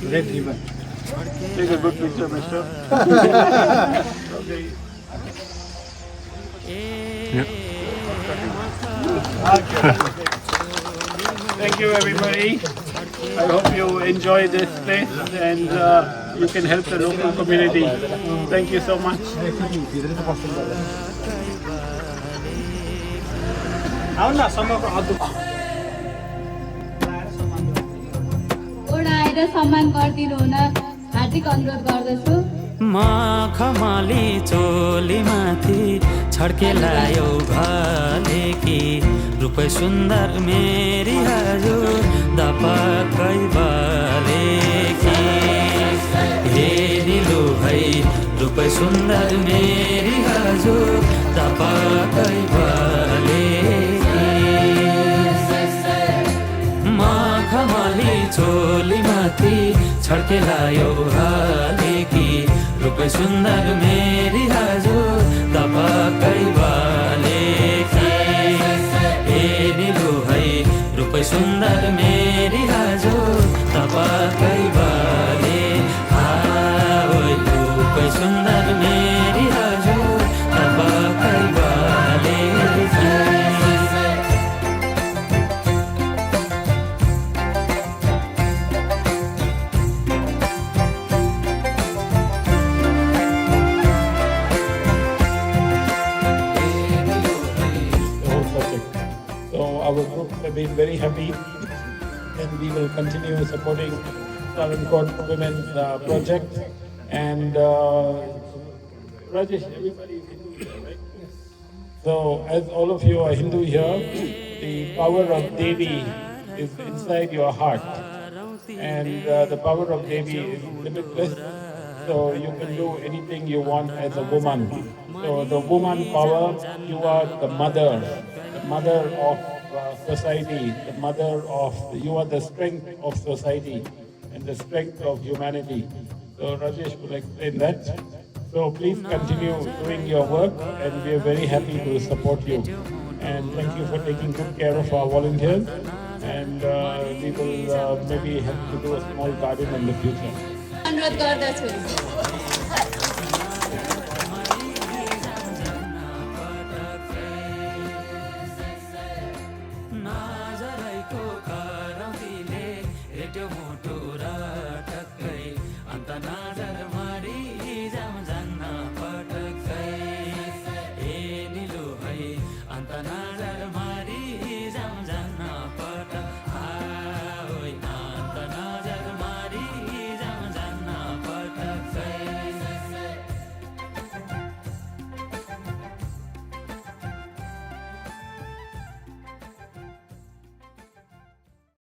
Red ribbon. Take a good picture, mister. Okay. Thank you, everybody. I hope you enjoy this place and you can help the local community. Thank you so much. ओडाएर सम्मान गरिदिनु हुन हार्दिक अनुरोध गर्दछु। मखमली चोलीमाथि छड्केलायो भालेकी रूपै सुन्दर मेरी हजुर दपकै बालेकी हेरिलो है रूपै सुन्दर मेरी हजुर दपकै बालेकी मखमली चोलीमाथि छड्केलायो भालेकी रूपै सुन्दर मेरी हजुर दपकै बालेकी हेरिलो है रूपै सुन्दर मेरी हजुर दपकै बाले रूपै सुन्दर मेरी हजुर दपकै बालेकी Our group have been very happy and we will continue supporting Travancore Women's Project. And Rajesh, everybody is Hindu here, right? So as all of you are Hindu here, the power of Devi is inside your heart. And the power of Devi is limitless. So you can do anything you want as a woman. So the woman power, you are the mother of society, the mother of, you are the strength of society and the strength of humanity. So Rajesh will explain that. So please continue doing your work and we are very happy to support you. And thank you for taking good care of our volunteers. And we will maybe help to do a small garden in the future. अनुरोध गर्दछु। नाजरैको करौतीले हेट्यो मुटु र टक्कै अन्त नजर मारी जाम जान्न पटक्कै ए निलो है अन्त नजर